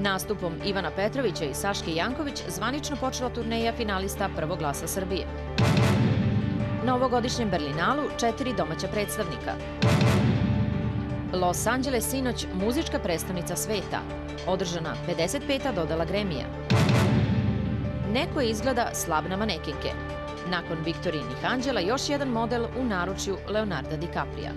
Nastupom Ivana Petrovića i Saške Janković zvanično počela turneja finalista Prvog glasa Srbije. Na ovogodišnjem Berlinalu 4 domaća predstavnika. Los Angeles sinoć muzička predstavnica sveta, održana 55. dodela Gramija. Neko izgleda slab na manekenke. Nakon Viktorijinih anđela još jedan model u naručju Leonarda DiCaprija.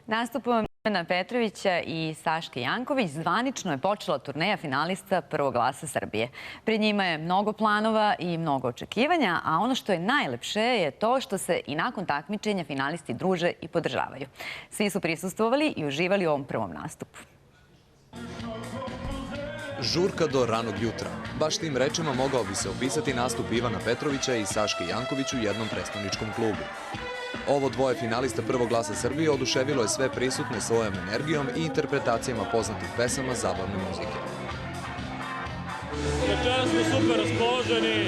Nastupom Ivana Petrovića i Saške Janković zvanično je počela turneja finalista Prvog glasa Srbije. Pred njima je mnogo planova i mnogo očekivanja, a ono što je najlepše je to što se i nakon takmičenja finalisti druže i podržavaju. Svi su prisustvovali i uživali u ovom prvom nastupu. Žurka do ranog jutra. Baš tim rečima mogao bi se opisati nastup Ivana Petrovića i Saške Janković u jednom predstavničkom klubu. Ovo dvoje finalista Prvog glasa Srbije oduševilo je sve prisutne svojom energijom i interpretacijama poznatih pesama zabavne muzike. Večeras smo super raspoloženi.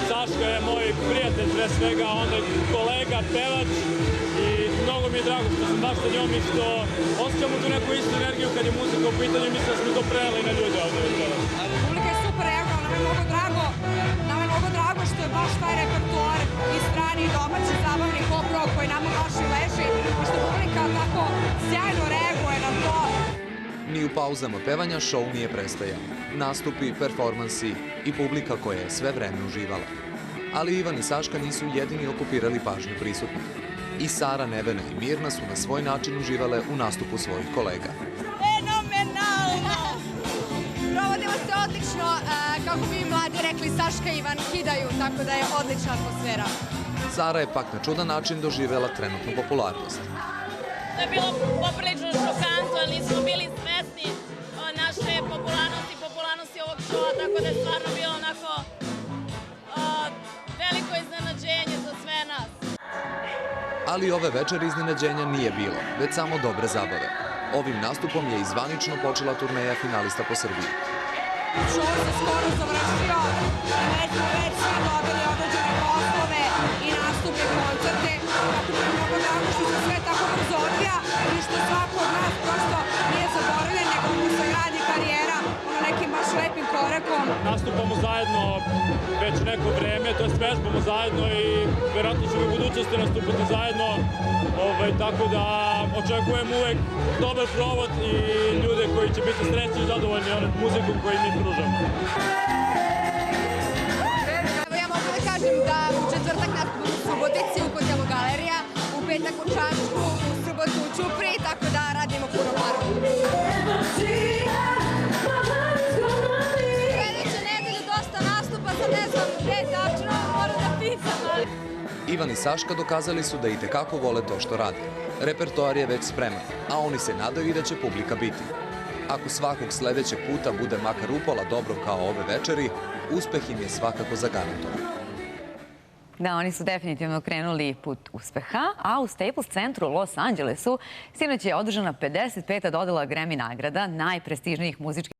Saška je moj prijatelj pre svega, onda je kolega, pevač i mnogo mi je drago što sam baš sa njom i što osjećamo tu neku istu energiju kad je muzika u pitanju i mislim da smo to preleli na ljude ovdje večeras. Publika je super reagovala, nam je mnogo drago što je baš taj repertoar i strani i domaći zabavni pop-rock koji nama baš i leži i što publika tako sjajno reaguje na to. Ni u pauzama pevanja šou nije prestajao. Nastupi, performansi i publika koja je sve vreme uživala. Ali Ivan i Saška nisu jedini okupirali pažnju prisutnih. I Sara, Nevena i Mirna su na svoj način uživale u nastupu svojih kolega. Fenomenalno! Provodimo se odlično, kako bi mladi rekli, Saška i Ivan kidaju, tako da je odlična atmosfera. Sara je pak na čudan način doživela trenutnu popularnost. To je bilo poprilično šokantno, jer nismo bili svesni naše popularnosti ovog šova, tako da je stvarno bilo onako veliko iznenađenje za sve nas. Ali ove večeri iznenađenja nije bilo, već samo dobre zabave. Ovim nastupom je i zvanično počela turneja finalista po Srbiji. Šov se skoro završio, već smo svi dobili određene poslove i nastupe i koncerte, tako da je mnogo drago što se sve tako brzo odvija i što svako od nas prosto nije zaboravljen, nego mu se gradi karijera nekim baš lepim korakom. Nastupamo zajedno već neko vreme, to je vežbamo zajedno i verovatno ćemo u budućnosti nastupati zajedno, tako da očekujem uvek dobar provod i ljude koji će biti srećni i zadovoljni onom muzikom koju mi pružamo. Evo ja mogu da kažem da u četvrtak nastupamo u Subotici u hotelu Galerija, u petak u Čačku, u subotu u Ćupriji, tako da radimo puno para. Sledeće nedelje dosta nastupa, sad ne znam gde tačno, moram da pitam, ali... Ivan i Saška dokazali su da itekako vole to što rade. Repertoar je već spreman, a oni se nadaju i da će publika biti. Ako svakog sledećeg puta bude makar upola dobro kao ove večeri, uspeh im je svakako zagarantovan. Da, oni su definitivno krenuli put uspeha, a u Staples centru u Los Angelesu sinoć je održana 55. dodela Grammy nagrada najprestižnijih muzičkih